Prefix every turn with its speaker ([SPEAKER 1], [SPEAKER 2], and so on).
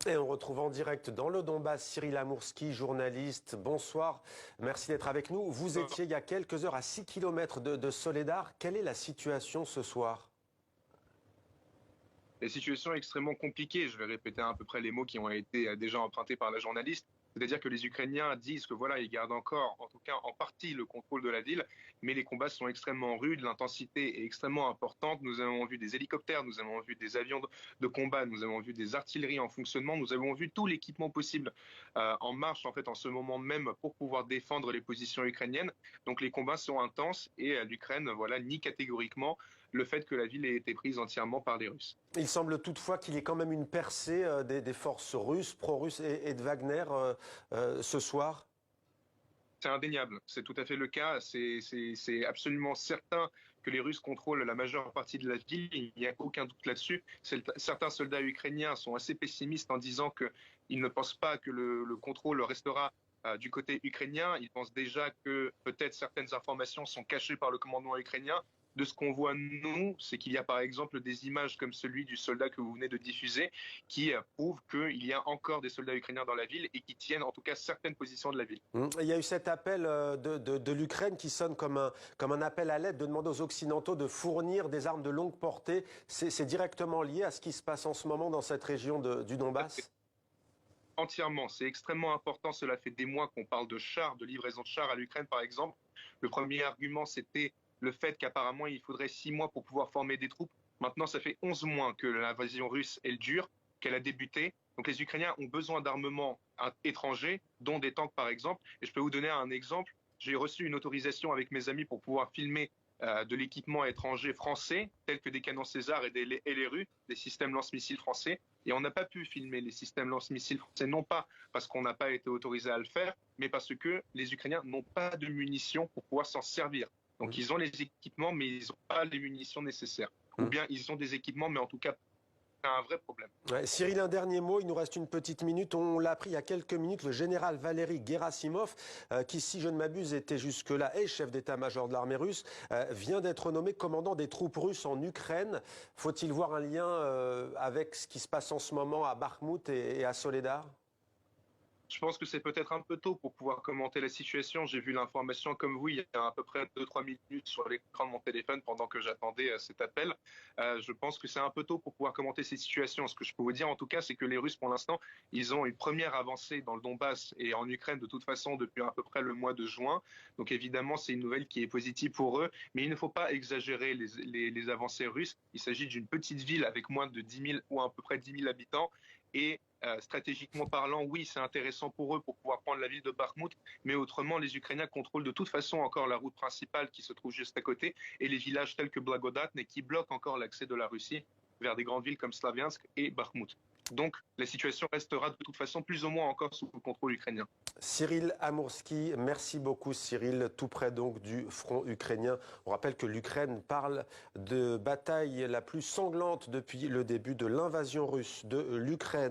[SPEAKER 1] Et on retrouve en direct dans le Donbass Cyril Amourski, journaliste. Bonsoir, merci d'être avec nous. Vous étiez il y a quelques heures à 6 kilomètres de Soledar. Quelle est la situation ce soir?
[SPEAKER 2] La situation est extrêmement compliquée. Je vais répéter à peu près les mots qui ont été déjà empruntés par la journaliste. C'est-à-dire que les Ukrainiens disent que voilà, ils gardent encore, en tout cas en partie, le contrôle de la ville, mais les combats sont extrêmement rudes, l'intensité est extrêmement importante. Nous avons vu des hélicoptères, nous avons vu des avions de combat, nous avons vu des artilleries en fonctionnement, nous avons vu tout l'équipement possible en marche en fait en ce moment même pour pouvoir défendre les positions ukrainiennes. Donc les combats sont intenses et l'Ukraine voilà nie catégoriquement le fait que la ville ait été prise entièrement par les Russes.
[SPEAKER 1] Il semble toutefois qu'il y ait quand même une percée des forces russes, pro-russes et de Wagner ce soir.
[SPEAKER 2] C'est indéniable, c'est tout à fait le cas. C'est absolument certain que les Russes contrôlent la majeure partie de la ville. Il n'y a aucun doute là-dessus. Certains soldats ukrainiens sont assez pessimistes en disant qu'ils ne pensent pas que le contrôle restera du côté ukrainien. Ils pensent déjà que peut-être certaines informations sont cachées par le commandement ukrainien. De ce qu'on voit, nous, c'est qu'il y a par exemple des images comme celui du soldat que vous venez de diffuser qui prouvent qu'il y a encore des soldats ukrainiens dans la ville et qui tiennent en tout cas certaines positions de la ville.
[SPEAKER 1] Il y a eu cet appel de l'Ukraine qui sonne comme un appel à l'aide, de demander aux Occidentaux de fournir des armes de longue portée. C'est directement lié à ce qui se passe en ce moment dans cette région du Donbass?
[SPEAKER 2] Entièrement, c'est extrêmement important. Cela fait des mois qu'on parle de chars, de livraison de chars à l'Ukraine, par exemple. Le premier argument, c'était le fait qu'apparemment, il faudrait 6 mois pour pouvoir former des troupes. Maintenant, ça fait 11 mois que l'invasion russe, elle dure, qu'elle a débuté. Donc les Ukrainiens ont besoin d'armements étrangers, dont des tanks, par exemple. Et je peux vous donner un exemple. J'ai reçu une autorisation avec mes amis pour pouvoir filmer de l'équipement étranger français, tel que des canons César et des LRU, des systèmes lance-missiles français. Et on n'a pas pu filmer les systèmes lance-missiles français, non pas parce qu'on n'a pas été autorisé à le faire, mais parce que les Ukrainiens n'ont pas de munitions pour pouvoir s'en servir. Donc ils ont les équipements, mais ils n'ont pas les munitions nécessaires. Ou bien ils ont des équipements, mais en tout cas, c'est un vrai problème.
[SPEAKER 1] Ouais, Cyril, un dernier mot, il nous reste une petite minute. On l'a appris il y a quelques minutes, le général Valéry Gerasimov, qui, si je ne m'abuse, était jusque-là et chef d'état-major de l'armée russe, vient d'être nommé commandant des troupes russes en Ukraine. Faut-il voir un lien avec ce qui se passe en ce moment à Bakhmout et à Soledar?
[SPEAKER 2] Je pense que c'est peut-être un peu tôt pour pouvoir commenter la situation. J'ai vu l'information comme vous il y a à peu près 2-3 minutes sur l'écran de mon téléphone pendant que j'attendais cet appel. Je pense que c'est un peu tôt pour pouvoir commenter ces situations. Ce que je peux vous dire en tout cas, c'est que les Russes, pour l'instant, ils ont une première avancée dans le Donbass et en Ukraine de toute façon depuis à peu près le mois de juin. Donc évidemment, c'est une nouvelle qui est positive pour eux. Mais il ne faut pas exagérer les avancées russes. Il s'agit d'une petite ville avec moins de 10 000 ou à peu près 10 000 habitants. Et stratégiquement parlant, oui, c'est intéressant pour eux pour pouvoir prendre la ville de Bakhmout, mais autrement, les Ukrainiens contrôlent de toute façon encore la route principale qui se trouve juste à côté et les villages tels que Blagodatne qui bloquent encore l'accès de la Russie vers des grandes villes comme Slaviansk et Bakhmout. Donc, la situation restera de toute façon plus ou moins encore sous le contrôle ukrainien.
[SPEAKER 1] Cyril Amourski, merci beaucoup Cyril, tout près donc du front ukrainien. On rappelle que l'Ukraine parle de bataille la plus sanglante depuis le début de l'invasion russe de l'Ukraine.